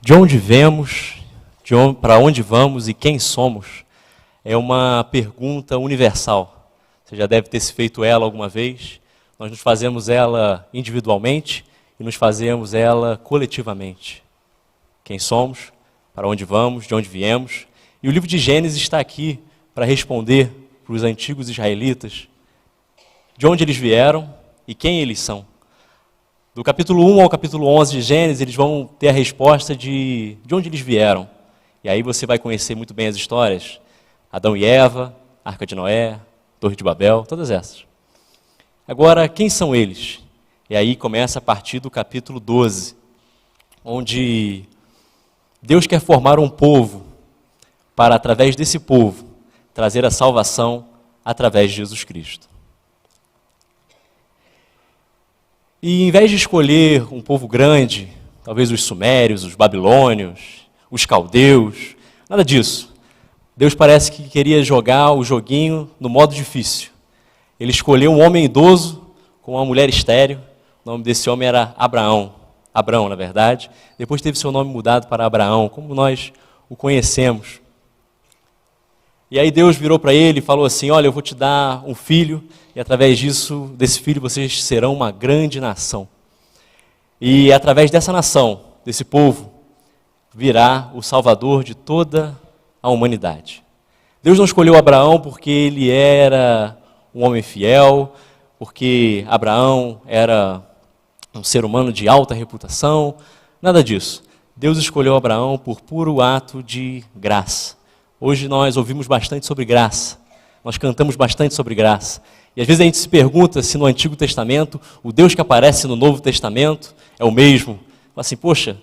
De onde viemos, para onde vamos e quem somos, é uma pergunta universal. Você já deve ter se feito ela alguma vez. Nós nos fazemos ela individualmente e nos fazemos ela coletivamente. Quem somos, para onde vamos, de onde viemos. E o livro de Gênesis está aqui para responder para os antigos israelitas de onde eles vieram e quem eles são. Do capítulo 1 ao capítulo 11 de Gênesis, eles vão ter a resposta de onde eles vieram. E aí você vai conhecer muito bem as histórias. Adão e Eva, Arca de Noé, Torre de Babel, todas essas. Agora, quem são eles? E aí começa a partir do capítulo 12, onde Deus quer formar um povo para, através desse povo, trazer a salvação através de Jesus Cristo. E em vez de escolher um povo grande, talvez os sumérios, os babilônios, os caldeus, nada disso. Deus parece que queria jogar o joguinho no modo difícil. Ele escolheu um homem idoso com uma mulher estéril. O nome desse homem era Abraão, na verdade. Depois teve seu nome mudado para Abraão, como nós o conhecemos. E aí Deus virou para ele e falou assim, olha, eu vou te dar um filho, e através desse filho vocês serão uma grande nação. E através dessa nação, desse povo, virá o Salvador de toda a humanidade. Deus não escolheu Abraão porque ele era um homem fiel, porque Abraão era um ser humano de alta reputação, nada disso. Deus escolheu Abraão por puro ato de graça. Hoje nós ouvimos bastante sobre graça, nós cantamos bastante sobre graça. E às vezes a gente se pergunta se no Antigo Testamento, o Deus que aparece no Novo Testamento é o mesmo. Fala assim, poxa,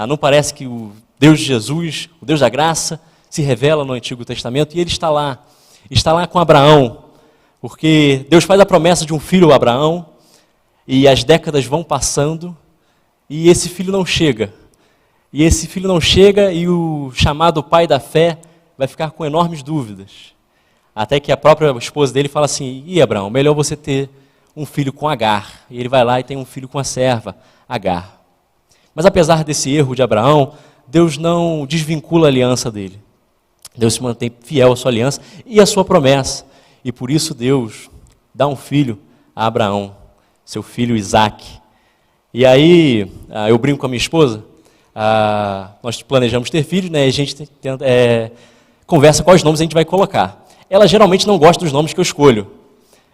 não parece que o Deus de Jesus, o Deus da graça, se revela no Antigo Testamento, e ele está lá com Abraão, porque Deus faz a promessa de um filho a Abraão, e as décadas vão passando, e esse filho não chega. E o chamado pai da fé vai ficar com enormes dúvidas. Até que a própria esposa dele fala assim, Abraão, melhor você ter um filho com Agar. E ele vai lá e tem um filho com a serva, Agar. Mas apesar desse erro de Abraão, Deus não desvincula a aliança dele. Deus se mantém fiel à sua aliança e à sua promessa. E por isso Deus dá um filho a Abraão, seu filho Isaque. E aí, eu brinco com a minha esposa, nós planejamos ter filhos, né? E a gente conversa quais nomes a gente vai colocar. Ela geralmente não gosta dos nomes que eu escolho.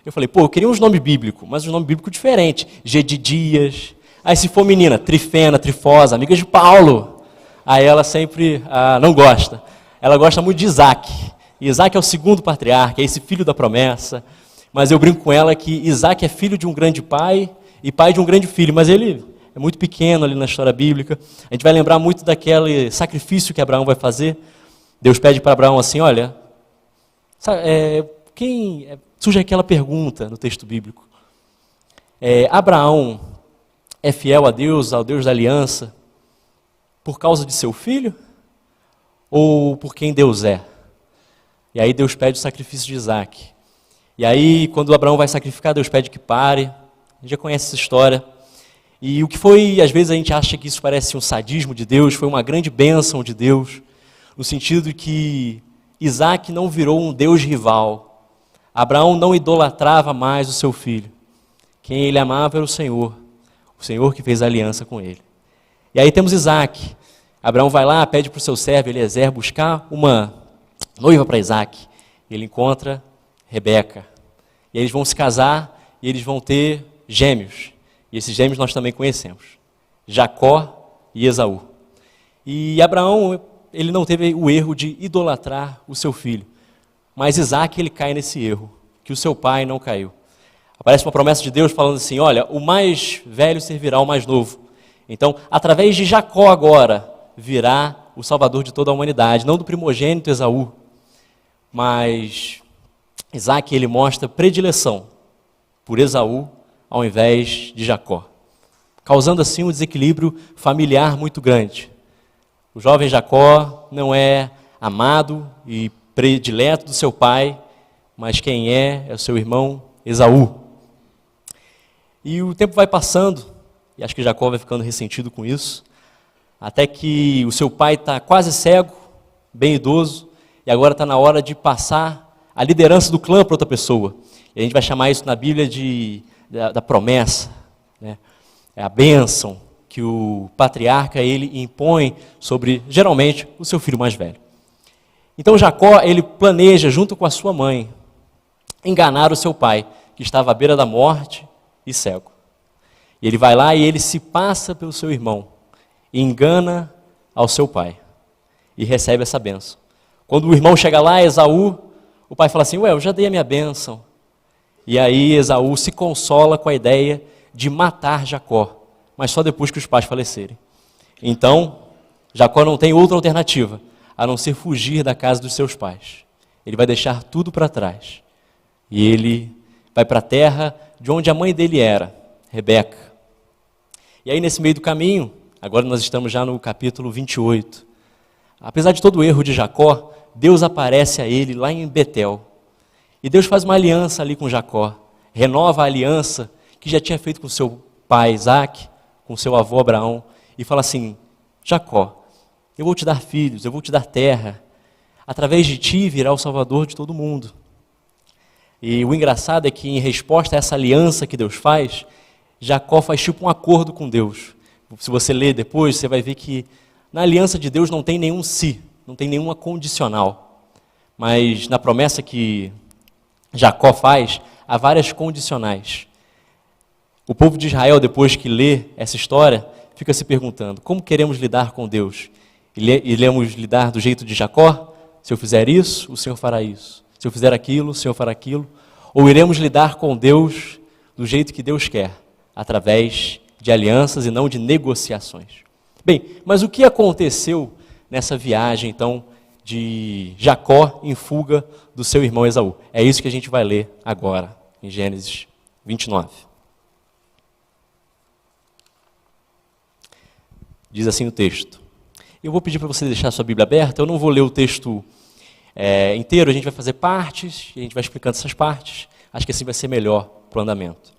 Eu falei, eu queria uns nomes bíblicos, mas um nome bíblico diferente. Gedidias. Aí se for menina, Trifena, Trifosa, amiga de Paulo. Aí ela sempre não gosta. Ela gosta muito de Isaac. E Isaac é o segundo patriarca, é esse filho da promessa. Mas eu brinco com ela que Isaac é filho de um grande pai e pai de um grande filho. Mas ele é muito pequeno ali na história bíblica. A gente vai lembrar muito daquele sacrifício que Abraão vai fazer. Deus pede para Abraão assim, olha, surge aquela pergunta no texto bíblico. Abraão é fiel a Deus, ao Deus da aliança, por causa de seu filho? Ou por quem Deus é? E aí Deus pede o sacrifício de Isaac. E aí, quando Abraão vai sacrificar, Deus pede que pare. A gente já conhece essa história. E o que foi, às vezes a gente acha que isso parece um sadismo de Deus, foi uma grande bênção de Deus, no sentido que Isaac não virou um Deus rival. Abraão não idolatrava mais o seu filho. Quem ele amava era o Senhor que fez a aliança com ele. E aí temos Isaac. Abraão vai lá, pede para o seu servo Eliezer buscar uma noiva para Isaac. Ele encontra Rebeca. E eles vão se casar e eles vão ter gêmeos. E esses gêmeos nós também conhecemos. Jacó e Esaú. E Abraão, ele não teve o erro de idolatrar o seu filho. Mas Isaac, ele cai nesse erro, que o seu pai não caiu. Aparece uma promessa de Deus falando assim, olha, o mais velho servirá ao mais novo. Então, através de Jacó agora, virá o Salvador de toda a humanidade, não do primogênito Esaú. Mas Isaac, ele mostra predileção por Esaú ao invés de Jacó, causando assim um desequilíbrio familiar muito grande. O jovem Jacó não é amado e predileto do seu pai, mas quem é o seu irmão Esaú. E o tempo vai passando, e acho que Jacó vai ficando ressentido com isso. até que o seu pai está quase cego, bem idoso, e agora está na hora de passar a liderança do clã para outra pessoa. E a gente vai chamar isso na Bíblia da promessa, né? É a bênção que o patriarca ele impõe sobre, geralmente, o seu filho mais velho. Então Jacó, ele planeja, junto com a sua mãe, enganar o seu pai, que estava à beira da morte e cego. E ele vai lá e ele se passa pelo seu irmão, e engana ao seu pai, e recebe essa bênção. Quando o irmão chega lá, Esaú, o pai fala assim, eu já dei a minha bênção. E aí Esaú se consola com a ideia de matar Jacó, mas só depois que os pais falecerem. Então, Jacó não tem outra alternativa, a não ser fugir da casa dos seus pais. Ele vai deixar tudo para trás. E ele vai para a terra de onde a mãe dele era, Rebeca. E aí nesse meio do caminho, agora nós estamos já no capítulo 28. Apesar de todo o erro de Jacó, Deus aparece a ele lá em Betel. E Deus faz uma aliança ali com Jacó. Renova a aliança que já tinha feito com seu pai Isaac, com seu avô Abraão. E fala assim, Jacó, eu vou te dar filhos, eu vou te dar terra. Através de ti virá o Salvador de todo mundo. E o engraçado é que em resposta a essa aliança que Deus faz, Jacó faz tipo um acordo com Deus. Se você ler depois, você vai ver que na aliança de Deus não tem nenhum se, não tem nenhuma condicional. Mas na promessa que Jacó faz, há várias condicionais. O povo de Israel, depois que lê essa história, fica se perguntando, como queremos lidar com Deus? Iremos lidar do jeito de Jacó? Se eu fizer isso, o Senhor fará isso. Se eu fizer aquilo, o Senhor fará aquilo. Ou iremos lidar com Deus do jeito que Deus quer, através de alianças e não de negociações. Bem, mas o que aconteceu nessa viagem, então, de Jacó em fuga do seu irmão Esaú? É isso que a gente vai ler agora, em Gênesis 29. Diz assim o texto. Eu vou pedir para você deixar a sua Bíblia aberta, eu não vou ler o texto inteiro, a gente vai fazer partes, e a gente vai explicando essas partes. Acho que assim vai ser melhor para o andamento.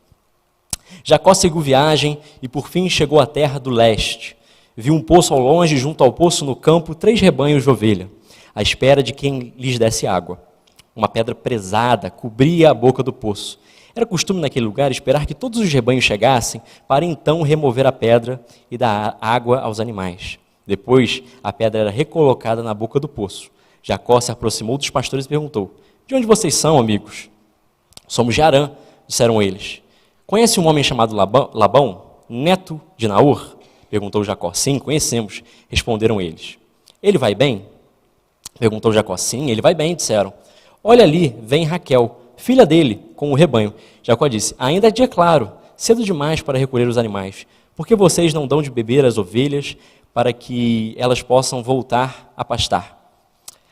Jacó seguiu viagem e por fim chegou à terra do leste. Viu um poço ao longe, junto ao poço no campo, 3 rebanhos de ovelha, à espera de quem lhes desse água. Uma pedra pesada cobria a boca do poço. Era costume naquele lugar esperar que todos os rebanhos chegassem, para então remover a pedra e dar água aos animais. Depois, a pedra era recolocada na boca do poço. Jacó se aproximou dos pastores e perguntou, de onde vocês são, amigos? Somos de Harã, disseram eles. Conhece um homem chamado Labão, neto de Naor? Perguntou Jacó. Sim, conhecemos, responderam eles. Ele vai bem? Perguntou Jacó. Sim, ele vai bem, disseram. Olha ali, vem Raquel, filha dele, com o rebanho. Jacó disse, ainda é dia claro, cedo demais para recolher os animais. Por que vocês não dão de beber às ovelhas para que elas possam voltar a pastar?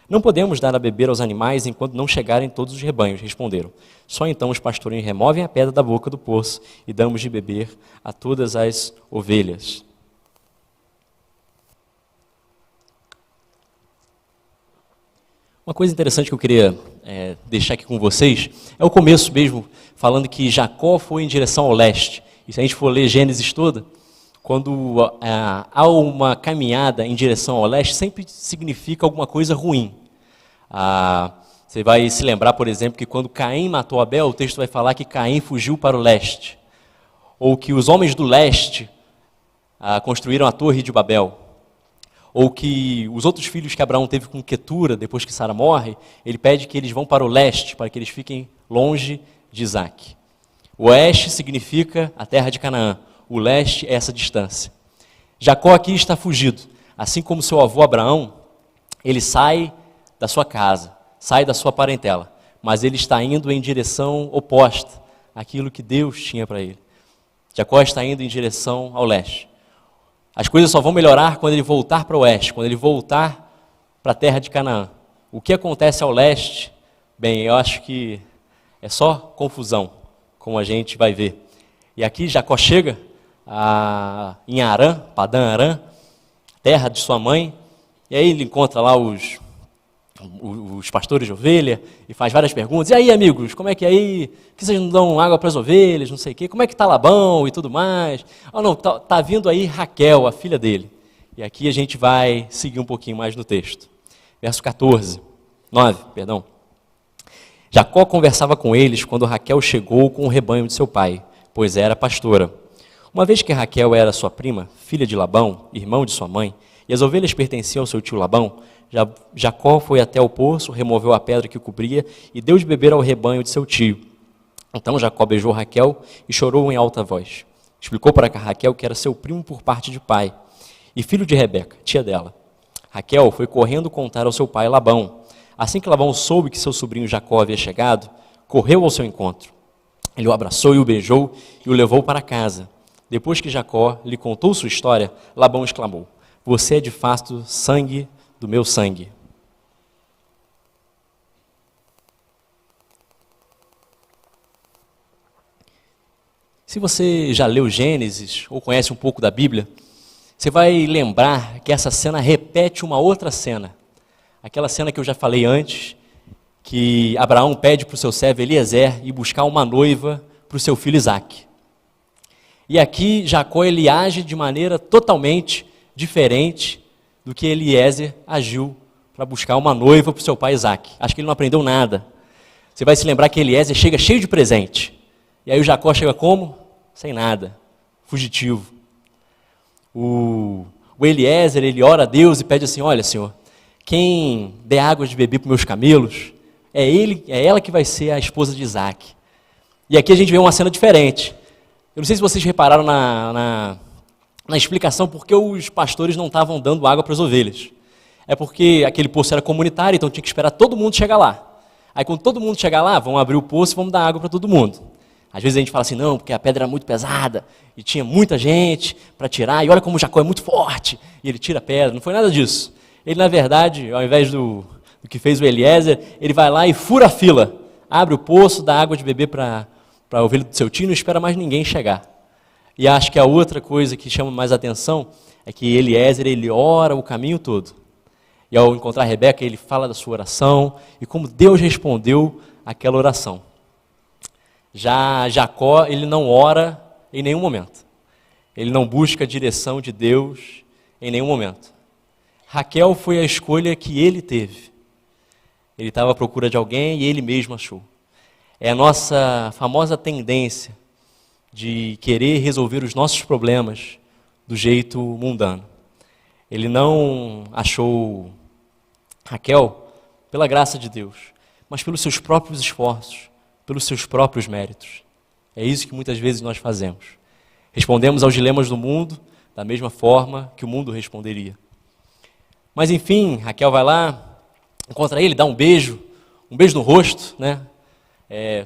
Não podemos dar a beber aos animais enquanto não chegarem todos os rebanhos, responderam. Só então os pastores removem a pedra da boca do poço e damos de beber a todas as ovelhas. Uma coisa interessante que eu queria deixar aqui com vocês é o começo mesmo, falando que Jacó foi em direção ao leste. E se a gente for ler Gênesis toda, quando há uma caminhada em direção ao leste, sempre significa alguma coisa ruim. Você vai se lembrar, por exemplo, que quando Caim matou Abel, o texto vai falar que Caim fugiu para o leste. Ou que os homens do leste construíram a torre de Babel. Ou que os outros filhos que Abraão teve com Quetura, depois que Sara morre, ele pede que eles vão para o leste, para que eles fiquem longe de Isaac. O oeste significa a terra de Canaã. O leste é essa distância. Jacó aqui está fugido. Assim como seu avô Abraão, ele sai da sua casa, sai da sua parentela, mas ele está indo em direção oposta àquilo que Deus tinha para ele. Jacó está indo em direção ao leste. As coisas só vão melhorar quando ele voltar para o oeste, quando ele voltar para a terra de Canaã. O que acontece ao leste, bem, eu acho que é só confusão, como a gente vai ver. E aqui Jacó chega em Harã, Padã Harã, terra de sua mãe, e aí ele encontra lá os pastores de ovelha e faz várias perguntas. E aí, amigos, como é que é aí? Por que vocês não dão água para as ovelhas, não sei o quê? Como é que está Labão e tudo mais? Oh, não, tá vindo aí Raquel, a filha dele. E aqui a gente vai seguir um pouquinho mais no texto. Verso 9, perdão. Jacó conversava com eles quando Raquel chegou com o rebanho de seu pai, pois era pastora. Uma vez que Raquel era sua prima, filha de Labão, irmão de sua mãe, e as ovelhas pertenciam ao seu tio Labão, Jacó foi até o poço, removeu a pedra que o cobria e deu de beber ao rebanho de seu tio. Então Jacó beijou Raquel e chorou em alta voz. Explicou para Raquel que era seu primo por parte de pai e filho de Rebeca, tia dela. Raquel foi correndo contar ao seu pai Labão. Assim que Labão soube que seu sobrinho Jacó havia chegado, correu ao seu encontro. Ele o abraçou e o beijou e o levou para casa. Depois que Jacó lhe contou sua história, Labão exclamou: "Você é de fato sangue do meu sangue." Se você já leu Gênesis ou conhece um pouco da Bíblia, você vai lembrar que essa cena repete uma outra cena. Aquela cena que eu já falei antes, que Abraão pede para o seu servo Eliezer ir buscar uma noiva para o seu filho Isaque. E aqui Jacó ele age de maneira totalmente diferente do que Eliezer agiu para buscar uma noiva para o seu pai Isaque. Acho que ele não aprendeu nada. Você vai se lembrar que Eliezer chega cheio de presente. E aí o Jacó chega como? Sem nada, fugitivo. O Eliezer, ele ora a Deus e pede assim: "Olha, Senhor, quem der água de beber para os meus camelos, é ela que vai ser a esposa de Isaque." E aqui a gente vê uma cena diferente. Eu não sei se vocês repararam na explicação por que os pastores não estavam dando água para as ovelhas. É porque aquele poço era comunitário, então tinha que esperar todo mundo chegar lá. Aí quando todo mundo chegar lá, vão abrir o poço e vamos dar água para todo mundo. Às vezes a gente fala assim: "Não, porque a pedra era muito pesada e tinha muita gente para tirar, e olha como Jacó é muito forte", e ele tira a pedra. Não foi nada disso. Ele, na verdade, ao invés do que fez o Eliezer, ele vai lá e fura a fila, abre o poço, dá água de beber para a ovelha do seu tio e não espera mais ninguém chegar. E acho que a outra coisa que chama mais atenção é que Eliezer, ele ora o caminho todo. E ao encontrar Rebeca, ele fala da sua oração e como Deus respondeu aquela oração. Já Jacó, ele não ora em nenhum momento. Ele não busca a direção de Deus em nenhum momento. Raquel foi a escolha que ele teve. Ele estava à procura de alguém e ele mesmo achou. É a nossa famosa tendência de querer resolver os nossos problemas do jeito mundano. Ele não achou Raquel pela graça de Deus, mas pelos seus próprios esforços, pelos seus próprios méritos. É isso que muitas vezes nós fazemos. Respondemos aos dilemas do mundo da mesma forma que o mundo responderia. Mas enfim, Raquel vai lá, encontra ele, dá um beijo no rosto, né?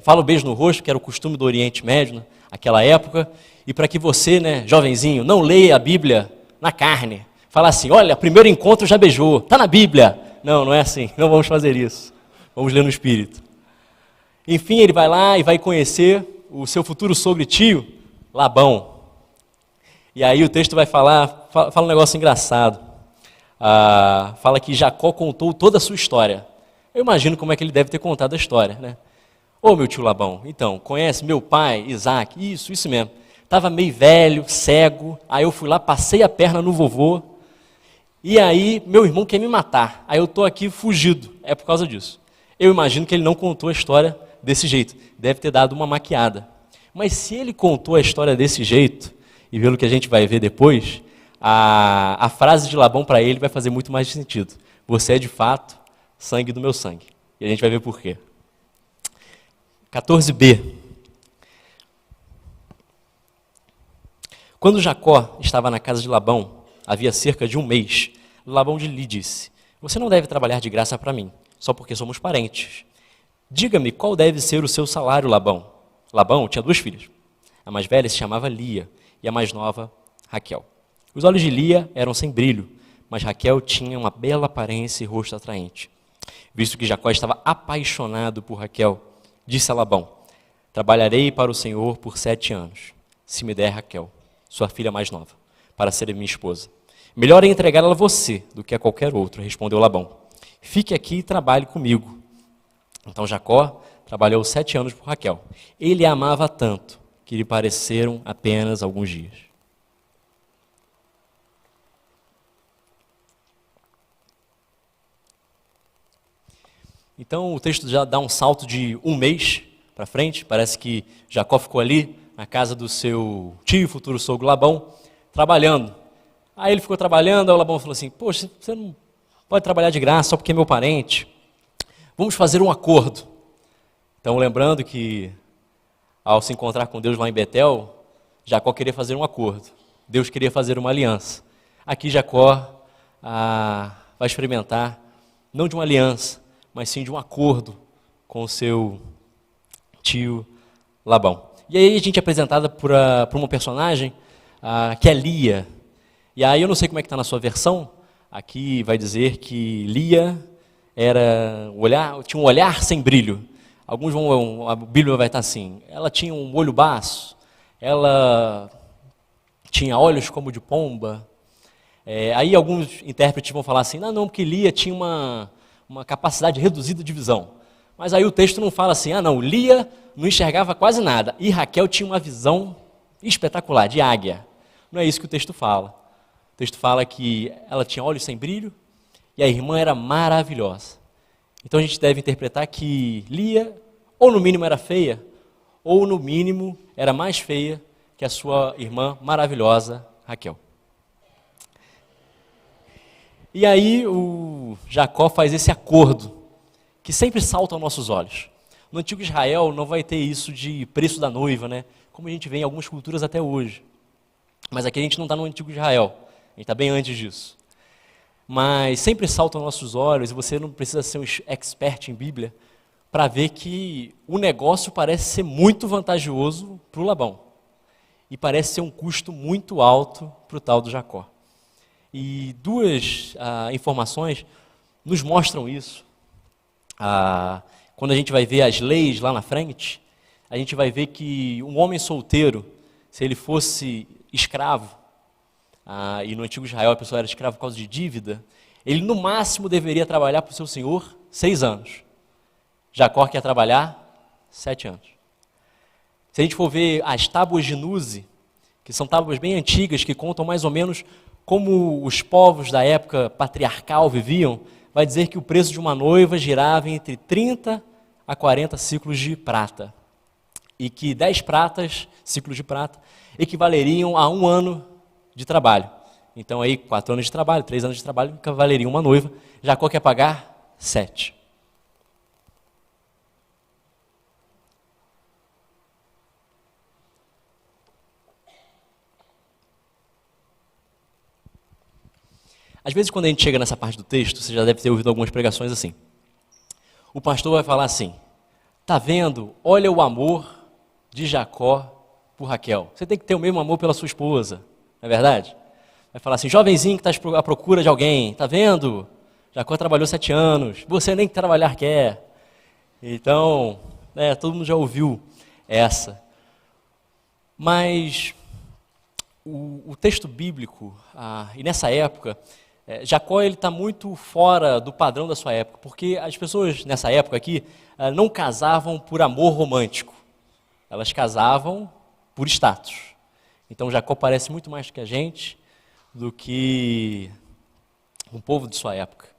Fala o beijo no rosto, que era o costume do Oriente Médio, naquela época, e para que você, né, jovenzinho, não leia a Bíblia na carne, fala assim: "Olha, primeiro encontro já beijou, está na Bíblia." Não, não é assim, não vamos fazer isso. Vamos ler no Espírito. Enfim, ele vai lá e vai conhecer o seu futuro sogro e tio, Labão. E aí o texto vai fala um negócio engraçado. Fala que Jacó contou toda a sua história. Eu imagino como é que ele deve ter contado a história, né? "Ô, meu tio Labão, então, conhece meu pai, Isaque?" Isso mesmo. Estava meio velho, cego, aí eu fui lá, passei a perna no vovô, e aí meu irmão quer me matar. Aí eu estou aqui fugido, é por causa disso. Eu imagino que ele não contou a história desse jeito, deve ter dado uma maquiada. Mas se ele contou a história desse jeito, e pelo que a gente vai ver depois, a frase de Labão para ele vai fazer muito mais sentido. "Você é de fato sangue do meu sangue." E a gente vai ver por quê. 14b. Quando Jacó estava na casa de Labão, havia cerca de um mês, Labão lhe disse: "Você não deve trabalhar de graça para mim, só porque somos parentes. Diga-me qual deve ser o seu salário, Labão." Labão tinha 2 filhas. A mais velha se chamava Lia e a mais nova, Raquel. Os olhos de Lia eram sem brilho, mas Raquel tinha uma bela aparência e rosto atraente. Visto que Jacó estava apaixonado por Raquel, disse a Labão: "Trabalharei para o Senhor por 7 anos, se me der Raquel, sua filha mais nova, para ser minha esposa. Melhor é entregar ela a você do que a qualquer outro", respondeu Labão. "Fique aqui e trabalhe comigo." Então Jacó trabalhou 7 anos por Raquel. Ele a amava tanto que lhe pareceram apenas alguns dias. Então o texto já dá um salto de um mês para frente, parece que Jacó ficou ali na casa do seu tio, futuro sogro Labão, trabalhando. Aí ele ficou trabalhando, aí o Labão falou assim, poxa, você não pode trabalhar de graça só porque é meu parente. Vamos fazer um acordo. Então lembrando que ao se encontrar com Deus lá em Betel, Jacó queria fazer um acordo. Deus queria fazer uma aliança. Aqui Jacó vai experimentar, não de uma aliança, mas sim de um acordo com o seu tio Labão. E aí a gente é apresentada por uma personagem que é Lia. E aí eu não sei como é que está na sua versão, aqui vai dizer que Lia tinha um olhar sem brilho. A Bíblia vai estar assim, ela tinha um olho baço, ela tinha olhos como de pomba. Aí alguns intérpretes vão falar assim, não, porque Lia tinha uma capacidade reduzida de visão. Mas aí o texto não fala assim, Lia não enxergava quase nada, e Raquel tinha uma visão espetacular, de águia. Não é isso que o texto fala. O texto fala que ela tinha olhos sem brilho, e a irmã era maravilhosa. Então a gente deve interpretar que Lia, ou no mínimo era feia, ou no mínimo era mais feia que a sua irmã maravilhosa, Raquel. E aí o Jacó faz esse acordo, que sempre salta aos nossos olhos. No antigo Israel não vai ter isso de preço da noiva, né? Como a gente vê em algumas culturas até hoje. Mas aqui a gente não está no antigo Israel, a gente está bem antes disso. Mas sempre salta aos nossos olhos, e você não precisa ser um expert em Bíblia, para ver que o negócio parece ser muito vantajoso para o Labão. E parece ser um custo muito alto para o tal do Jacó. E duas informações nos mostram isso. Quando a gente vai ver as leis lá na frente, a gente vai ver que um homem solteiro, se ele fosse escravo, e no antigo Israel a pessoa era escrava por causa de dívida, ele no máximo deveria trabalhar para o seu senhor 6 anos. Jacó quer trabalhar 7 anos. Se a gente for ver as tábuas de Nuzi, que são tábuas bem antigas, que contam mais ou menos como os povos da época patriarcal viviam, vai dizer que o preço de uma noiva girava entre 30 a 40 ciclos de prata. E que 10 ciclos de prata, equivaleriam a 1 ano de trabalho. Então aí 4 anos de trabalho, 3 anos de trabalho, equivaleriam uma noiva. Jacó quer pagar 7. Às vezes, quando a gente chega nessa parte do texto, você já deve ter ouvido algumas pregações assim. O pastor vai falar assim, tá vendo? Olha o amor de Jacó por Raquel. Você tem que ter o mesmo amor pela sua esposa, não é verdade? Vai falar assim, jovenzinho que está à procura de alguém, tá vendo? Jacó trabalhou 7 anos, você nem trabalhar quer. Então, todo mundo já ouviu essa. Mas o texto bíblico, e nessa época, Jacó está muito fora do padrão da sua época, porque as pessoas nessa época aqui não casavam por amor romântico, elas casavam por status. Então Jacó parece muito mais que a gente do que um povo de sua época.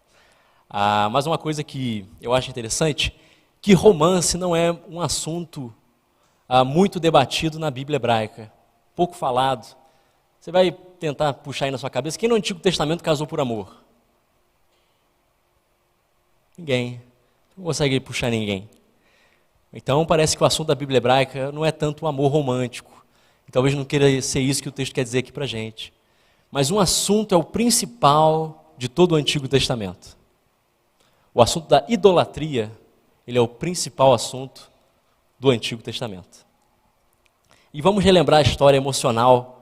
Mas uma coisa que eu acho interessante, que romance não é um assunto muito debatido na Bíblia hebraica, pouco falado. Você vai tentar puxar aí na sua cabeça, quem no Antigo Testamento casou por amor? Ninguém. Não consegue puxar ninguém. Então parece que o assunto da Bíblia hebraica não é tanto o amor romântico. E talvez não queira ser isso que o texto quer dizer aqui para a gente. Mas um assunto é o principal de todo o Antigo Testamento. O assunto da idolatria, ele é o principal assunto do Antigo Testamento. E vamos relembrar a história emocional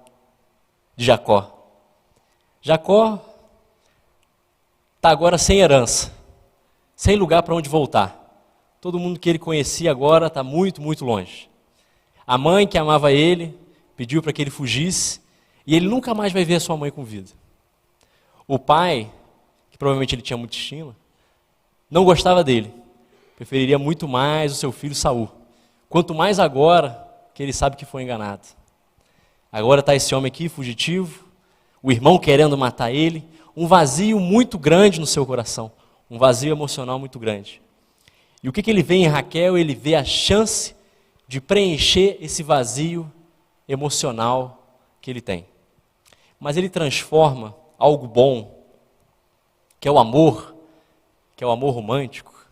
de Jacó. Jacó está agora sem herança, sem lugar para onde voltar. Todo mundo que ele conhecia agora está muito, muito longe. A mãe que amava ele pediu para que ele fugisse e ele nunca mais vai ver a sua mãe com vida. O pai, que provavelmente ele tinha muita estima, não gostava dele, preferiria muito mais o seu filho Saul. Quanto mais agora que ele sabe que foi enganado. Agora está esse homem aqui, fugitivo, o irmão querendo matar ele, um vazio muito grande no seu coração, um vazio emocional muito grande. E o que ele vê em Raquel? Ele vê a chance de preencher esse vazio emocional que ele tem. Mas ele transforma algo bom, que é o amor romântico,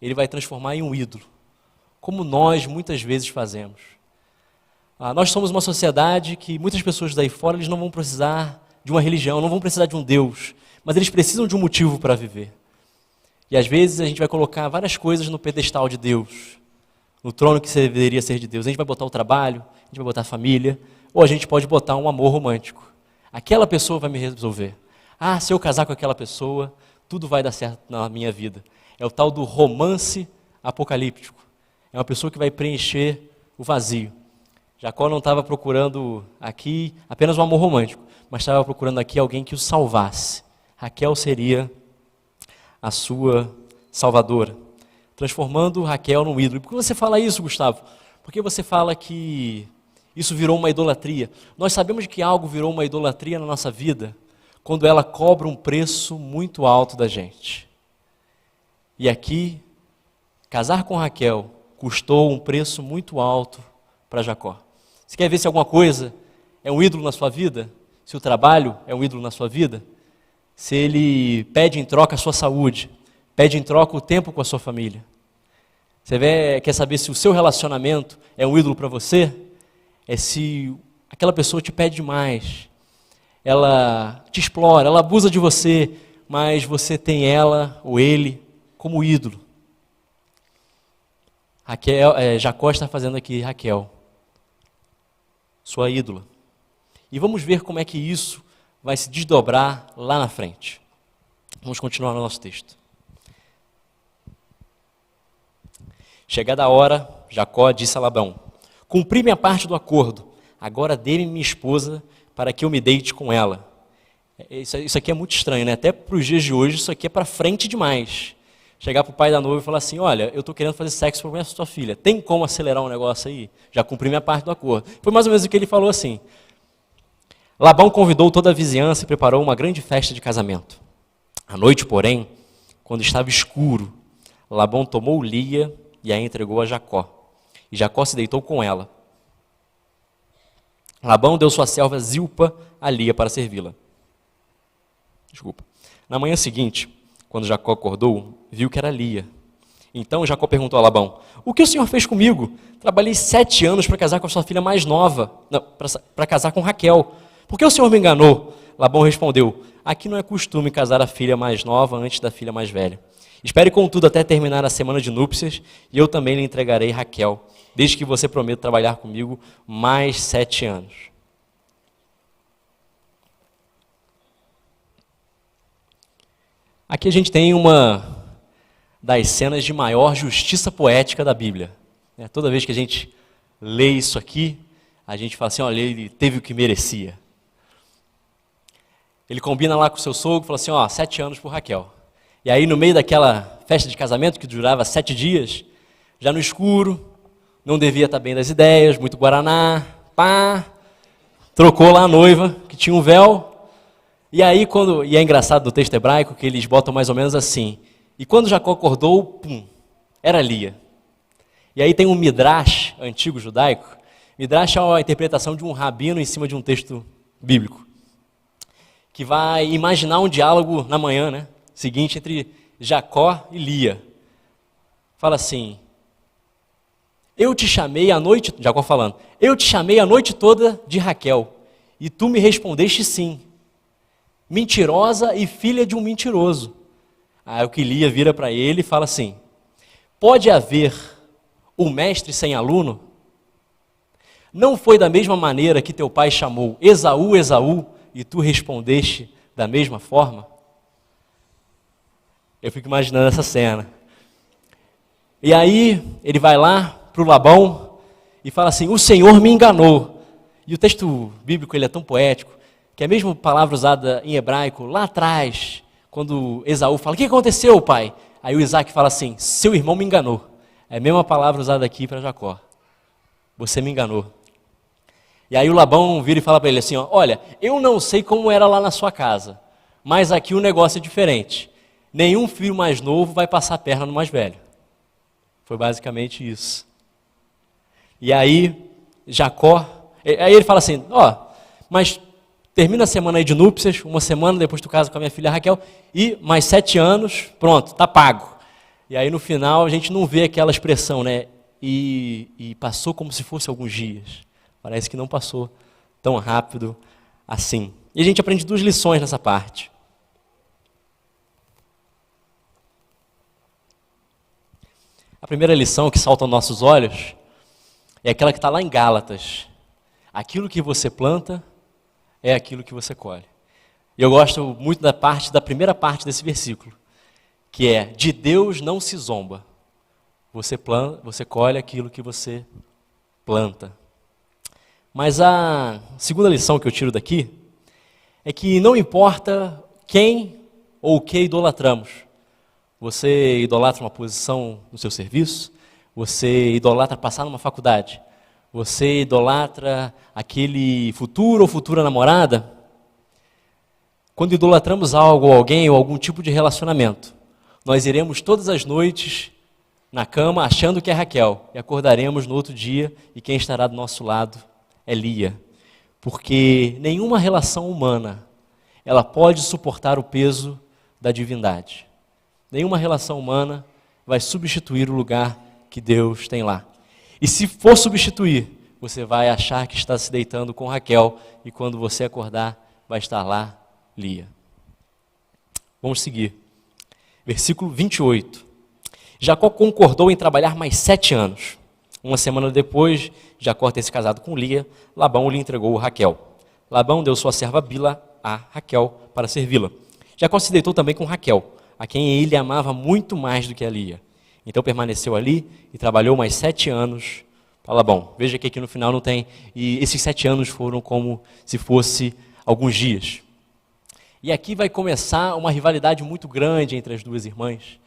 ele vai transformar em um ídolo, como nós muitas vezes fazemos. Nós somos uma sociedade que muitas pessoas daí fora, eles não vão precisar de uma religião, não vão precisar de um Deus, mas eles precisam de um motivo para viver. E às vezes a gente vai colocar várias coisas no pedestal de Deus, no trono que deveria ser de Deus. A gente vai botar o trabalho, a gente vai botar a família, ou a gente pode botar um amor romântico. Aquela pessoa vai me resolver. Se eu casar com aquela pessoa, tudo vai dar certo na minha vida. É o tal do romance apocalíptico. É uma pessoa que vai preencher o vazio. Jacó não estava procurando aqui apenas um amor romântico, mas estava procurando aqui alguém que o salvasse. Raquel seria a sua salvadora, transformando Raquel num ídolo. E por que você fala isso, Gustavo? Porque você fala que isso virou uma idolatria. Nós sabemos que algo virou uma idolatria na nossa vida quando ela cobra um preço muito alto da gente. E aqui, casar com Raquel custou um preço muito alto para Jacó. Você quer ver se alguma coisa é um ídolo na sua vida? Se o trabalho é um ídolo na sua vida? Se ele pede em troca a sua saúde, pede em troca o tempo com a sua família? Você quer saber se o seu relacionamento é um ídolo para você? É se aquela pessoa te pede demais, ela te explora, ela abusa de você, mas você tem ela ou ele como ídolo. Jacó está fazendo aqui Raquel, sua ídola. E vamos ver como é que isso vai se desdobrar lá na frente. Vamos continuar no nosso texto. Chegada a hora, Jacó disse a Labão: cumpri minha parte do acordo, agora dê-me minha esposa para que eu me deite com ela. Isso aqui é muito estranho, né? Até para os dias de hoje, isso aqui é para frente demais. Chegar para o pai da noiva e falar assim: olha, eu estou querendo fazer sexo com a sua filha, tem como acelerar um negócio aí? Já cumpri minha parte do acordo. Foi mais ou menos o que ele falou assim. Labão convidou toda a vizinhança e preparou uma grande festa de casamento. À noite, porém, quando estava escuro, Labão tomou Lia e a entregou a Jacó. E Jacó se deitou com ela. Labão deu sua serva Zilpa a Lia para servi-la. Na manhã seguinte, quando Jacó acordou, viu que era Lia. Então Jacó perguntou a Labão: o que o senhor fez comigo? Trabalhei 7 anos para casar com a sua filha mais nova, para casar com Raquel. Por que o senhor me enganou? Labão respondeu: aqui não é costume casar a filha mais nova antes da filha mais velha. Espere, contudo, até terminar a semana de núpcias, e eu também lhe entregarei Raquel, desde que você prometa trabalhar comigo mais 7 anos. Aqui a gente tem uma das cenas de maior justiça poética da Bíblia. Toda vez que a gente lê isso aqui, a gente fala assim: olha, ele teve o que merecia. Ele combina lá com o seu sogro, fala assim: 7 anos por Raquel. E aí, no meio daquela festa de casamento que durava 7 dias, já no escuro, não devia estar bem das ideias, muito guaraná, trocou lá a noiva, que tinha um véu. E aí, e é engraçado no texto hebraico que eles botam mais ou menos assim: e quando Jacó acordou, era Lia. E aí tem um midrash antigo judaico. Midrash é a interpretação de um rabino em cima de um texto bíblico, que vai imaginar um diálogo na manhã, seguinte, entre Jacó e Lia. Fala assim: eu te chamei a noite, Jacó falando, eu te chamei a noite toda de Raquel, e tu me respondeste sim. Mentirosa e filha de um mentiroso. Aí o que Lia vira para ele e fala assim: pode haver um mestre sem aluno? Não foi da mesma maneira que teu pai chamou Esaú, Esaú, e tu respondeste da mesma forma? Eu fico imaginando essa cena. E aí ele vai lá para o Labão e fala assim: o Senhor me enganou. E o texto bíblico ele é tão poético, que é a mesma palavra usada em hebraico lá atrás, quando Esaú fala: o que aconteceu, pai? Aí o Isaac fala assim: seu irmão me enganou. É a mesma palavra usada aqui para Jacó: você me enganou. E aí o Labão vira e fala para ele assim: olha, eu não sei como era lá na sua casa, mas aqui o negócio é diferente. Nenhum filho mais novo vai passar a perna no mais velho. Foi basicamente isso. E aí, aí ele fala assim, mas termina a semana aí de núpcias, uma semana depois tu casa com a minha filha Raquel, e mais 7 anos, pronto, tá pago. E aí no final a gente não vê aquela expressão, né? E passou como se fosse alguns dias. Parece que não passou tão rápido assim. E a gente aprende 2 lições nessa parte. A primeira lição que salta aos nossos olhos é aquela que está lá em Gálatas. Aquilo que você planta é aquilo que você colhe. E eu gosto muito da primeira parte desse versículo, que é: de Deus não se zomba. Você colhe aquilo que você planta. Mas a segunda lição que eu tiro daqui é que não importa quem ou o que idolatramos. Você idolatra uma posição no seu serviço, você idolatra passar numa faculdade, você idolatra aquele futuro ou futura namorada. Quando idolatramos algo ou alguém ou algum tipo de relacionamento, nós iremos todas as noites na cama achando que é Raquel e acordaremos no outro dia e quem estará do nosso lado é Lia. Porque nenhuma relação humana ela pode suportar o peso da divindade. Nenhuma relação humana vai substituir o lugar que Deus tem lá. E se for substituir, você vai achar que está se deitando com Raquel e quando você acordar, vai estar lá Lia. Vamos seguir. Versículo 28. Jacó concordou em trabalhar mais 7 anos. Uma semana depois, Jacó ter se casado com Lia, Labão lhe entregou Raquel. Labão deu sua serva Bila a Raquel para servi-la. Jacó se deitou também com Raquel, a quem ele amava muito mais do que a Lia. Então permaneceu ali e trabalhou mais 7 anos para Labão. Veja que aqui no final não tem, e esses 7 anos foram como se fosse alguns dias. E aqui vai começar uma rivalidade muito grande entre as duas irmãs.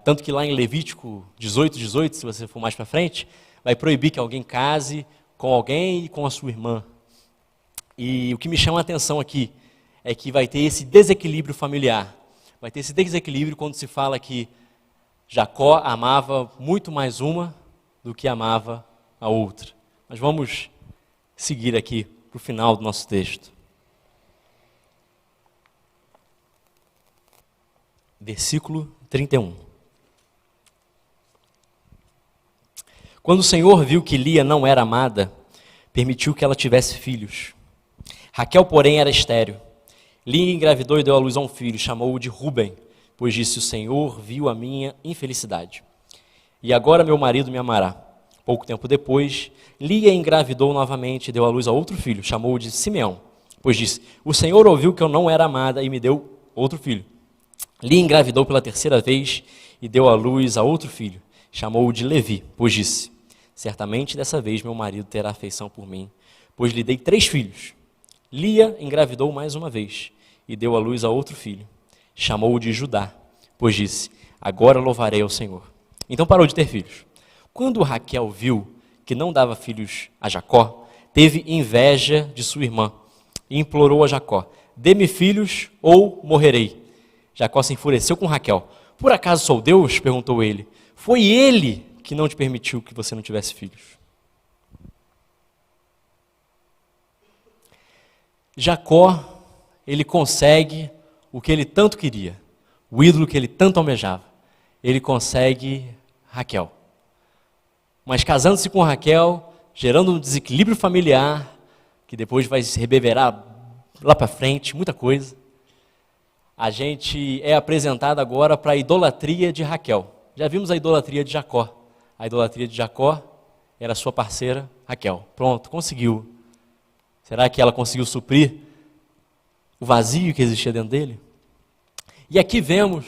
Tanto que lá em Levítico 18, se você for mais para frente, vai proibir que alguém case com alguém e com a sua irmã. E o que me chama a atenção aqui é que vai ter esse desequilíbrio familiar. Vai ter esse desequilíbrio quando se fala que Jacó amava muito mais uma do que amava a outra. Mas vamos seguir aqui para o final do nosso texto. Versículo 31. Quando o Senhor viu que Lia não era amada, permitiu que ela tivesse filhos. Raquel, porém, era estéril. Lia engravidou e deu à luz a um filho, chamou-o de Ruben, pois disse: o Senhor viu a minha infelicidade. E agora meu marido me amará. Pouco tempo depois, Lia engravidou novamente e deu à luz a outro filho, chamou-o de Simeão, pois disse: o Senhor ouviu que eu não era amada e me deu outro filho. Lia engravidou pela 3ª vez e deu à luz a outro filho, chamou-o de Levi, pois disse: certamente dessa vez meu marido terá afeição por mim, pois lhe dei 3 filhos. Lia engravidou mais uma vez e deu à luz a outro filho, chamou-o de Judá, pois disse: agora louvarei ao Senhor. Então parou de ter filhos. Quando Raquel viu que não dava filhos a Jacó, teve inveja de sua irmã e implorou a Jacó: dê-me filhos ou morrerei. Jacó se enfureceu com Raquel. Por acaso sou Deus? Perguntou ele. Foi ele que não te permitiu que você não tivesse filhos. Jacó, ele consegue o que ele tanto queria, o ídolo que ele tanto almejava. Ele consegue Raquel. Mas casando-se com Raquel, gerando um desequilíbrio familiar, que depois vai se reverberar lá para frente, muita coisa, a gente é apresentado agora para a idolatria de Raquel. Já vimos a idolatria de Jacó. A idolatria de Jacó era sua parceira Raquel. Pronto, conseguiu. Será que ela conseguiu suprir o vazio que existia dentro dele? E aqui vemos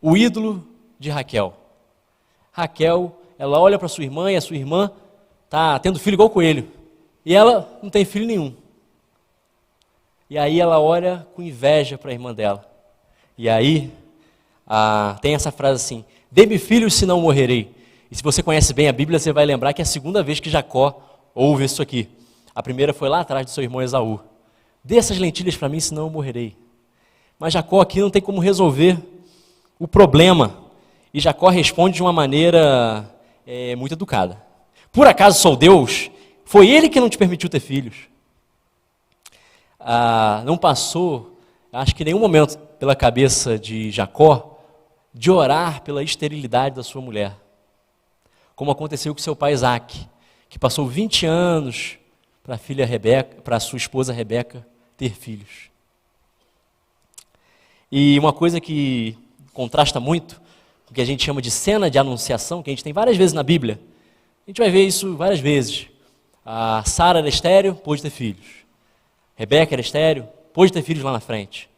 o ídolo de Raquel. Raquel, ela olha para sua irmã e a sua irmã está tendo filho igual coelho. E ela não tem filho nenhum. E aí ela olha com inveja para a irmã dela. E aí tem essa frase assim: dê-me filhos, senão morrerei. E se você conhece bem a Bíblia, você vai lembrar que é a 2ª vez que Jacó ouve isso aqui. A primeira foi lá atrás do seu irmão Esaú. Dê essas lentilhas para mim, senão eu morrerei. Mas Jacó aqui não tem como resolver o problema. E Jacó responde de uma maneira muito educada. Por acaso sou Deus? Foi ele que não te permitiu ter filhos. Não passou, acho que em nenhum momento pela cabeça de Jacó, de orar pela esterilidade da sua mulher. Como aconteceu com seu pai Isaac, que passou 20 anos para a sua esposa Rebeca ter filhos. E uma coisa que contrasta muito, o que a gente chama de cena de anunciação, que a gente tem várias vezes na Bíblia, a gente vai ver isso várias vezes. A Sara era estéril, pôde ter filhos. Rebeca era estéril, pôde ter filhos lá na frente.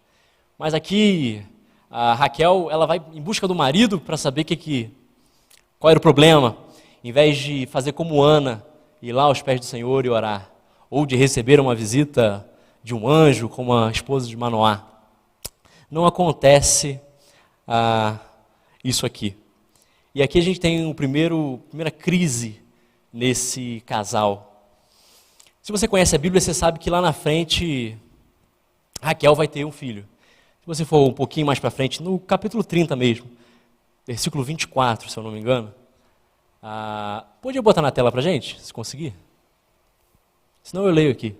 Mas aqui, a Raquel, ela vai em busca do marido para saber qual era o problema. Em vez de fazer como Ana, ir lá aos pés do Senhor e orar, ou de receber uma visita de um anjo, como a esposa de Manoá. Não acontece isso aqui. E aqui a gente tem primeira crise nesse casal. Se você conhece a Bíblia, você sabe que lá na frente, Raquel vai ter um filho. Se você for um pouquinho mais para frente, no capítulo 30 mesmo, versículo 24, se eu não me engano, pode botar na tela para a gente, se conseguir? Senão eu leio aqui.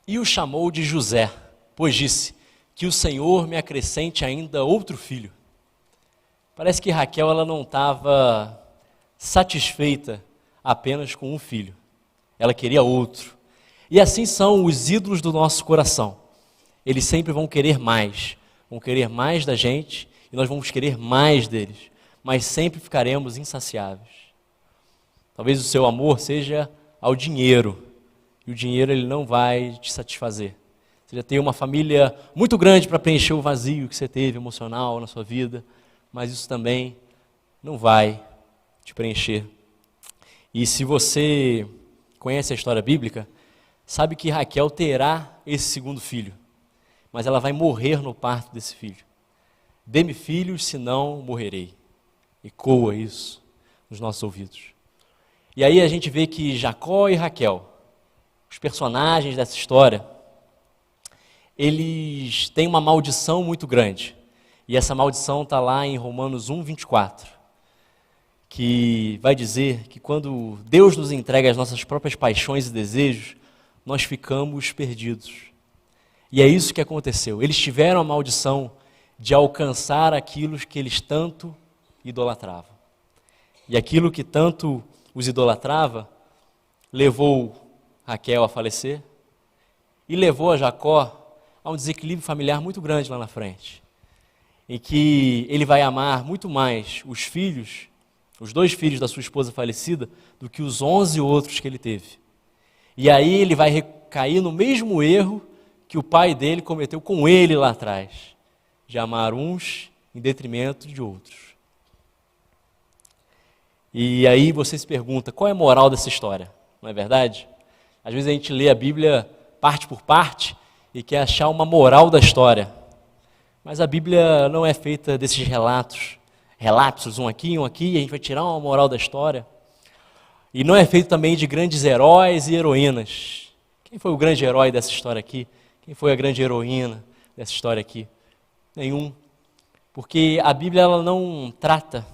E o chamou de José, pois disse, que o Senhor me acrescente ainda outro filho. Parece que Raquel ela não estava satisfeita apenas com um filho. Ela queria outro. E assim são os ídolos do nosso coração. Eles sempre vão querer mais da gente, e nós vamos querer mais deles, mas sempre ficaremos insaciáveis. Talvez o seu amor seja ao dinheiro, e o dinheiro ele não vai te satisfazer. Você já tem uma família muito grande para preencher o vazio que você teve emocional na sua vida, mas isso também não vai te preencher. E se você conhece a história bíblica, sabe que Raquel terá esse segundo filho, mas ela vai morrer no parto desse filho. Dê-me filhos, senão morrerei. Ecoa isso nos nossos ouvidos. E aí a gente vê que Jacó e Raquel, os personagens dessa história, eles têm uma maldição muito grande. E essa maldição está lá em Romanos 1, 24, que vai dizer que quando Deus nos entrega as nossas próprias paixões e desejos, nós ficamos perdidos. E é isso que aconteceu. Eles tiveram a maldição de alcançar aquilo que eles tanto idolatravam. E aquilo que tanto os idolatrava levou Raquel a falecer e levou a Jacó a um desequilíbrio familiar muito grande lá na frente, em que ele vai amar muito mais os 2 filhos da sua esposa falecida, do que os 11 outros que ele teve. E aí ele vai recair no mesmo erro que o pai dele cometeu com ele lá atrás, de amar uns em detrimento de outros. E aí você se pergunta, qual é a moral dessa história? Não é verdade? Às vezes a gente lê a Bíblia parte por parte e quer achar uma moral da história. Mas a Bíblia não é feita desses relapsos, um aqui, e a gente vai tirar uma moral da história. E não é feito também de grandes heróis e heroínas. Quem foi o grande herói dessa história aqui? Quem foi a grande heroína dessa história aqui? Nenhum. Porque a Bíblia ela não trata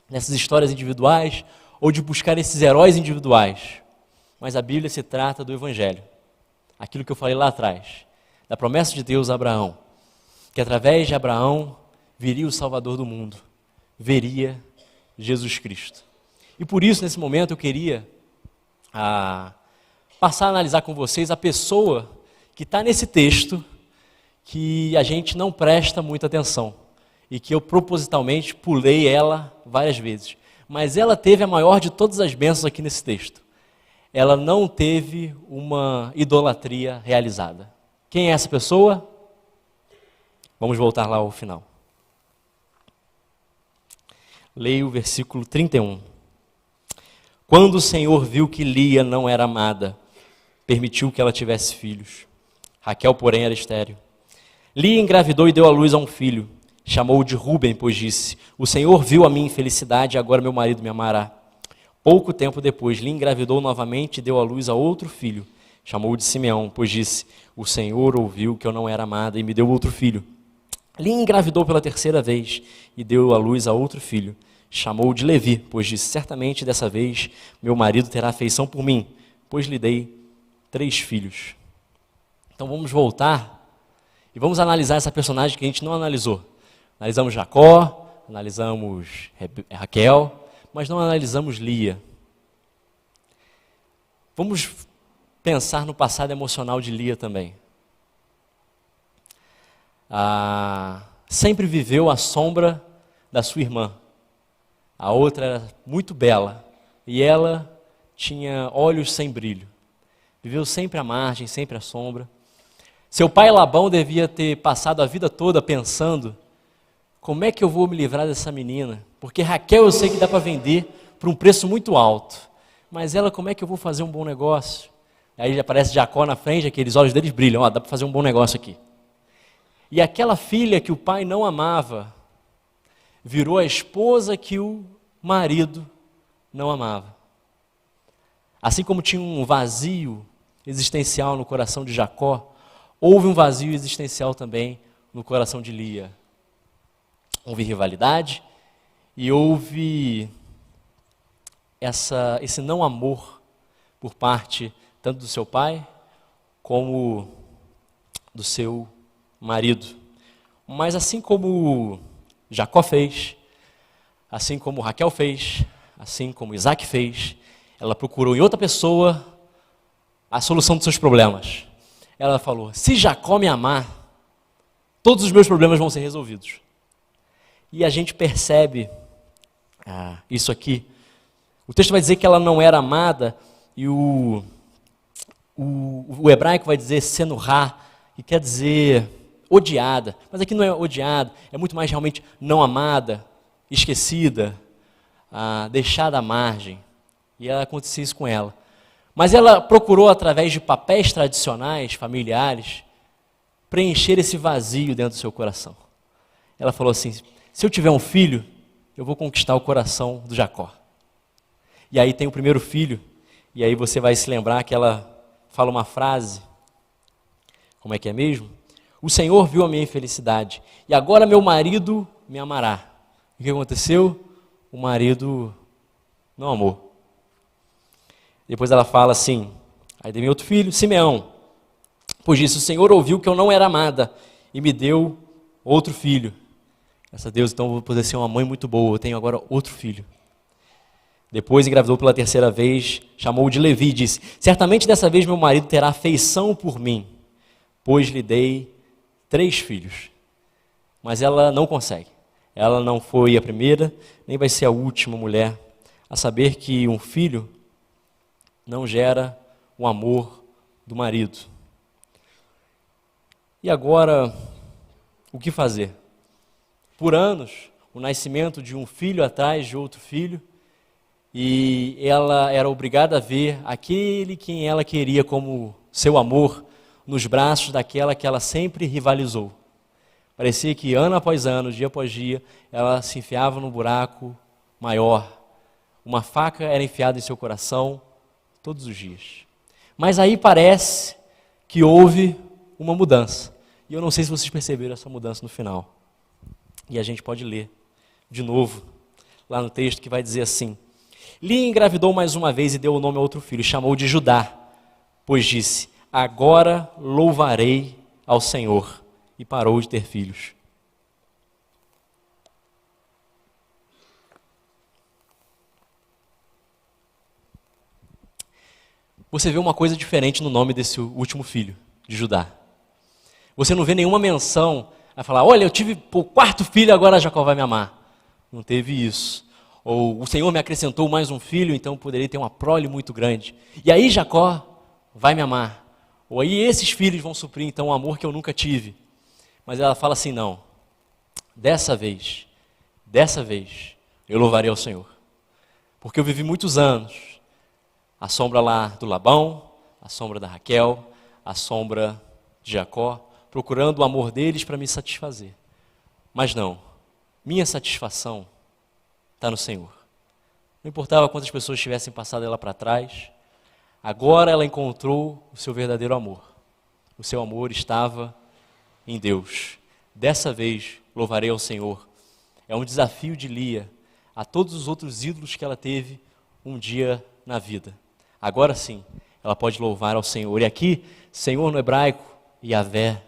dessas histórias individuais ou de buscar esses heróis individuais. Mas a Bíblia se trata do Evangelho. Aquilo que eu falei lá atrás, da promessa de Deus a Abraão, que através de Abraão viria o Salvador do mundo, veria Jesus Cristo. E por isso, nesse momento, eu queria passar a analisar com vocês a pessoa que está nesse texto, que a gente não presta muita atenção, e que eu propositalmente pulei ela várias vezes. Mas ela teve a maior de todas as bênçãos aqui nesse texto. Ela não teve uma idolatria realizada. Quem é essa pessoa? Vamos voltar lá ao final. Leia o versículo 31. Quando o Senhor viu que Lia não era amada, permitiu que ela tivesse filhos. Raquel, porém, era estéril. Lia engravidou e deu à luz a um filho. Chamou-o de Rúben, pois disse, o Senhor viu a minha infelicidade e agora meu marido me amará. Pouco tempo depois, Lia engravidou novamente e deu à luz a outro filho. Chamou-o de Simeão, pois disse: o Senhor ouviu que eu não era amada e me deu outro filho. Lia engravidou pela terceira vez e deu à luz a outro filho. Chamou-o de Levi, pois disse: certamente dessa vez meu marido terá afeição por mim, pois lhe dei 3 filhos. Então vamos voltar e vamos analisar essa personagem que a gente não analisou. Analisamos Jacó, analisamos Raquel, mas não analisamos Lia. Vamos pensar no passado emocional de Lia também. Sempre viveu à sombra da sua irmã. A outra era muito bela e ela tinha olhos sem brilho. Viveu sempre à margem, sempre à sombra. Seu pai Labão devia ter passado a vida toda pensando: como é que eu vou me livrar dessa menina? Porque Raquel eu sei que dá para vender por um preço muito alto, mas ela, como é que eu vou fazer um bom negócio? Aí aparece Jacó na frente, aqueles olhos deles brilham, dá para fazer um bom negócio aqui. E aquela filha que o pai não amava, virou a esposa que o marido não amava. Assim como tinha um vazio existencial no coração de Jacó, houve um vazio existencial também no coração de Lia. Houve rivalidade e houve esse não amor por parte tanto do seu pai como do seu marido. Mas assim como Jacó fez, assim como Raquel fez, assim como Isaac fez, ela procurou em outra pessoa a solução dos seus problemas. Ela falou: se Jacó me amar, todos os meus problemas vão ser resolvidos. E a gente percebe isso aqui. O texto vai dizer que ela não era amada, e o hebraico vai dizer senuhá, que quer dizer odiada. Mas aqui não é odiada, é muito mais realmente não amada, esquecida, deixada à margem. E acontecia isso com ela. Mas ela procurou, através de papéis tradicionais, familiares, preencher esse vazio dentro do seu coração. Ela falou assim: se eu tiver um filho, eu vou conquistar o coração do Jacó. E aí tem o primeiro filho, e aí você vai se lembrar que ela fala uma frase, como é que é mesmo? O Senhor viu a minha infelicidade, e agora meu marido me amará. E o que aconteceu? O marido não amou. Depois ela fala assim, aí tem outro filho, Simeão. Pois disse: o Senhor ouviu que eu não era amada, e me deu outro filho. Graças a Deus, então eu vou poder ser uma mãe muito boa, eu tenho agora outro filho. Depois engravidou pela terceira vez, chamou-o de Levi e disse: certamente dessa vez meu marido terá afeição por mim, pois lhe dei 3 filhos. Mas ela não consegue. Ela não foi a primeira, nem vai ser a última mulher a saber que um filho não gera o amor do marido. E agora, o que fazer? Por anos, o nascimento de um filho atrás de outro filho, e ela era obrigada a ver aquele quem ela queria como seu amor nos braços daquela que ela sempre rivalizou. Parecia que ano após ano, dia após dia, ela se enfiava num buraco maior. Uma faca era enfiada em seu coração todos os dias. Mas aí parece que houve uma mudança. E eu não sei se vocês perceberam essa mudança no final. E a gente pode ler de novo, lá no texto que vai dizer assim: Lia engravidou mais uma vez e deu o nome a outro filho, chamou de Judá, pois disse: agora louvarei ao Senhor. E parou de ter filhos. Você vê uma coisa diferente no nome desse último filho, de Judá. Você não vê nenhuma menção a falar: olha, eu tive o 4º filho, agora Jacó vai me amar. Não teve isso. Ou o Senhor me acrescentou mais um filho, então eu poderia ter uma prole muito grande. E aí Jacó vai me amar. Ou aí esses filhos vão suprir então o amor que eu nunca tive. Mas ela fala assim: não, dessa vez, eu louvarei ao Senhor. Porque eu vivi muitos anos, à sombra lá do Labão, à sombra da Raquel, à sombra de Jacó, procurando o amor deles para me satisfazer. Mas não, minha satisfação está no Senhor. Não não importava quantas pessoas tivessem passado ela para trás, agora ela encontrou o seu verdadeiro amor. O seu amor estava em Deus. Dessa vez, louvarei ao Senhor. É um desafio de Lia a todos os outros ídolos que ela teve um dia na vida. Agora sim, ela pode louvar ao Senhor. E aqui, Senhor no hebraico, Yahvé,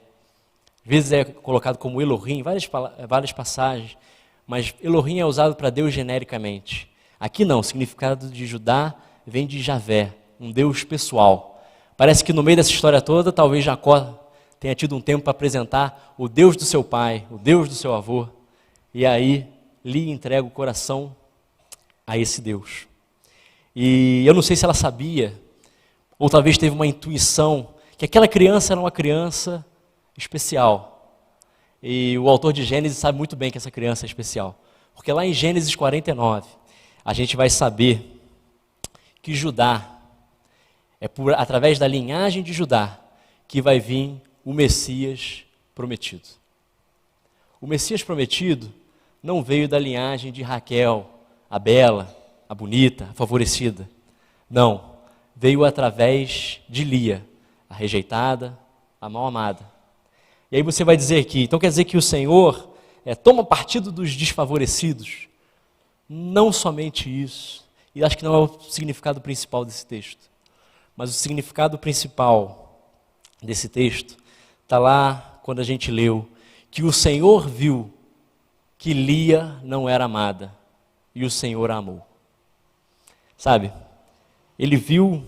às vezes é colocado como Elohim, várias passagens, mas Elohim é usado para Deus genericamente. Aqui não, o significado de Judá vem de Javé, um Deus pessoal. Parece que no meio dessa história toda, talvez Jacó tenha tido um tempo para apresentar o Deus do seu pai, o Deus do seu avô, e aí Lia entrega o coração a esse Deus. E eu não sei se ela sabia, ou talvez teve uma intuição, que aquela criança era uma criança especial. E o autor de Gênesis sabe muito bem que essa criança é especial. Porque lá em Gênesis 49, a gente vai saber que Judá, através da linhagem de Judá, que vai vir o Messias prometido. O Messias prometido não veio da linhagem de Raquel, a bela, a bonita, a favorecida. Não, veio através de Lia, a rejeitada, a mal amada. E aí você vai dizer que, então quer dizer que o Senhor toma partido dos desfavorecidos? Não somente isso, e acho que não é o significado principal desse texto, mas o significado principal desse texto está lá quando a gente leu que o Senhor viu que Lia não era amada e o Senhor a amou. Sabe, ele viu,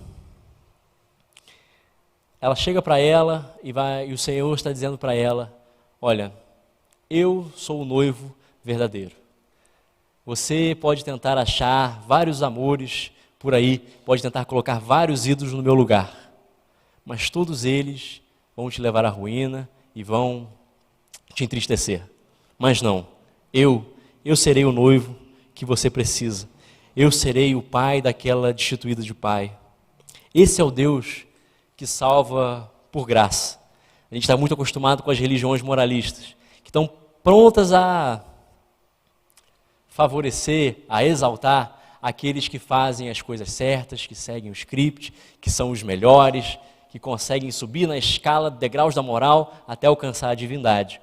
ela chega para ela e o Senhor está dizendo para ela, olha, eu sou o noivo verdadeiro. Você pode tentar achar vários amores por aí, pode tentar colocar vários ídolos no meu lugar, mas todos eles vão te levar à ruína e vão te entristecer. Mas não, eu serei o noivo que você precisa. Eu serei o pai daquela destituída de pai. Esse é o Deus que salva por graça. A gente está muito acostumado com as religiões moralistas, que estão prontas a favorecer, a exaltar aqueles que fazem as coisas certas, que seguem o script, que são os melhores, que conseguem subir na escala de degraus da moral até alcançar a divindade.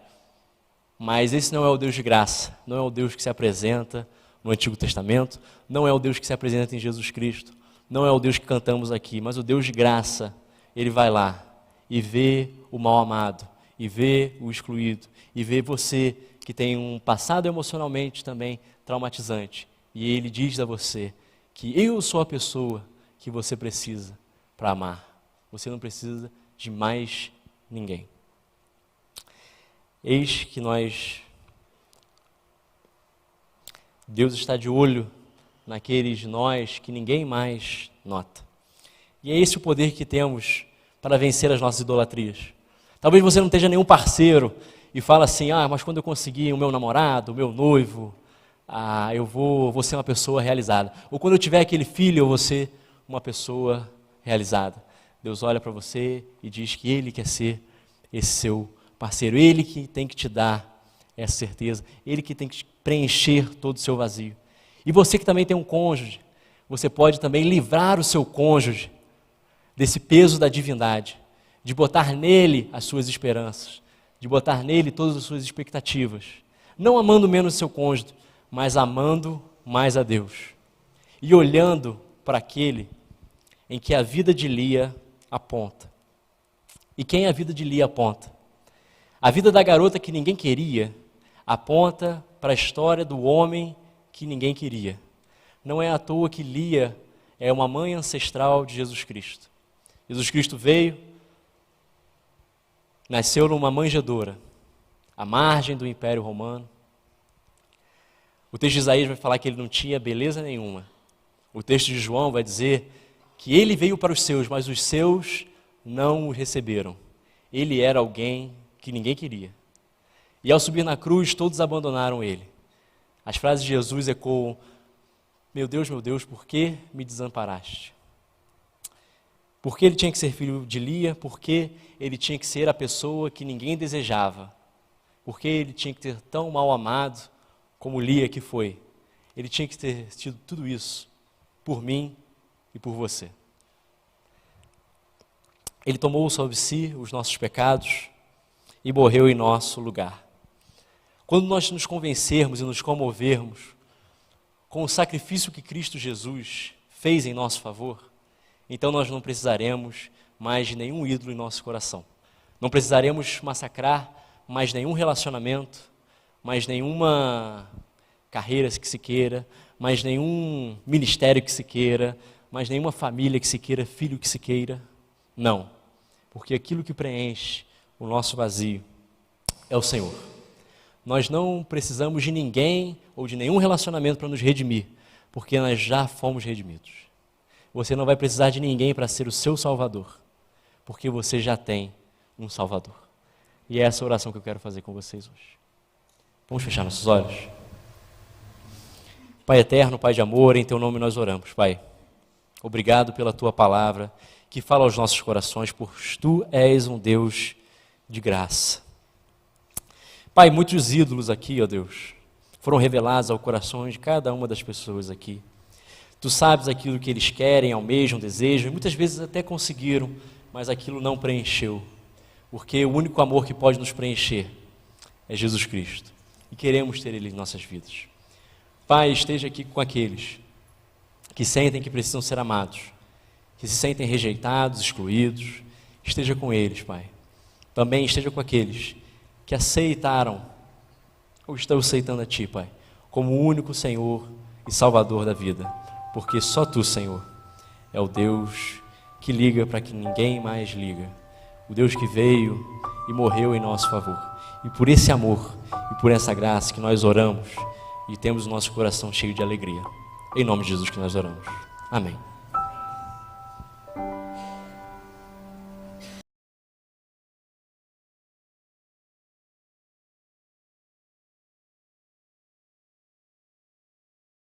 Mas esse não é o Deus de graça, não é o Deus que se apresenta no Antigo Testamento, não é o Deus que se apresenta em Jesus Cristo, não é o Deus que cantamos aqui, mas o Deus de graça, ele vai lá e vê o mal amado, e vê o excluído, e vê você que tem um passado emocionalmente também traumatizante, e ele diz a você que eu sou a pessoa que você precisa para amar. Você não precisa de mais ninguém. Eis que Deus está de olho naqueles de nós que ninguém mais nota. E é esse o poder que temos para vencer as nossas idolatrias. Talvez você não tenha nenhum parceiro e fala assim, mas quando eu conseguir o meu namorado, o meu noivo, eu vou ser uma pessoa realizada. Ou quando eu tiver aquele filho, eu vou ser uma pessoa realizada. Deus olha para você e diz que Ele quer ser esse seu parceiro. Ele que tem que te dar essa certeza. Ele que tem que preencher todo o seu vazio. E você que também tem um cônjuge, você pode também livrar o seu cônjuge desse peso da divindade, de botar nele as suas esperanças, de botar nele todas as suas expectativas. Não amando menos o seu cônjuge, mas amando mais a Deus. E olhando para aquele em que a vida de Lia aponta. E quem a vida de Lia aponta? A vida da garota que ninguém queria aponta para a história do homem que ninguém queria. Não é à toa que Lia é uma mãe ancestral de Jesus Cristo. Jesus Cristo veio, nasceu numa manjedoura, à margem do Império Romano. O texto de Isaías vai falar que ele não tinha beleza nenhuma. O texto de João vai dizer que ele veio para os seus, mas os seus não o receberam. Ele era alguém que ninguém queria. E ao subir na cruz, todos abandonaram ele. As frases de Jesus ecoam, meu Deus, por que me desamparaste? Por que ele tinha que ser filho de Lia? Por que ele tinha que ser a pessoa que ninguém desejava? Por que ele tinha que ter tão mal amado como Lia que foi? Ele tinha que ter tido tudo isso por mim e por você. Ele tomou sobre si os nossos pecados e morreu em nosso lugar. Quando nós nos convencermos e nos comovermos com o sacrifício que Cristo Jesus fez em nosso favor, então nós não precisaremos mais de nenhum ídolo em nosso coração. Não precisaremos massacrar mais nenhum relacionamento, mais nenhuma carreira que se queira, mais nenhum ministério que se queira, mais nenhuma família que se queira, filho que se queira. Não, porque aquilo que preenche o nosso vazio é o Senhor. Nós não precisamos de ninguém ou de nenhum relacionamento para nos redimir, porque nós já fomos redimidos. Você não vai precisar de ninguém para ser o seu Salvador, porque você já tem um Salvador. E é essa oração que eu quero fazer com vocês hoje. Vamos fechar nossos olhos? Pai eterno, Pai de amor, em Teu nome nós oramos, Pai. Obrigado pela Tua palavra, que fala aos nossos corações, pois Tu és um Deus de graça. Pai, muitos ídolos aqui, ó Deus, foram revelados ao coração de cada uma das pessoas aqui. Tu sabes aquilo que eles querem, almejam, desejam, e muitas vezes até conseguiram, mas aquilo não preencheu. Porque o único amor que pode nos preencher é Jesus Cristo. E queremos ter Ele em nossas vidas. Pai, esteja aqui com aqueles que sentem que precisam ser amados, que se sentem rejeitados, excluídos. Esteja com eles, Pai. Também esteja com aqueles que aceitaram, ou estão aceitando a Ti, Pai, como o único Senhor e Salvador da vida. Porque só Tu, Senhor, é o Deus que liga para que ninguém mais liga. O Deus que veio e morreu em nosso favor. E por esse amor e por essa graça que nós oramos e temos o nosso coração cheio de alegria. Em nome de Jesus que nós oramos. Amém.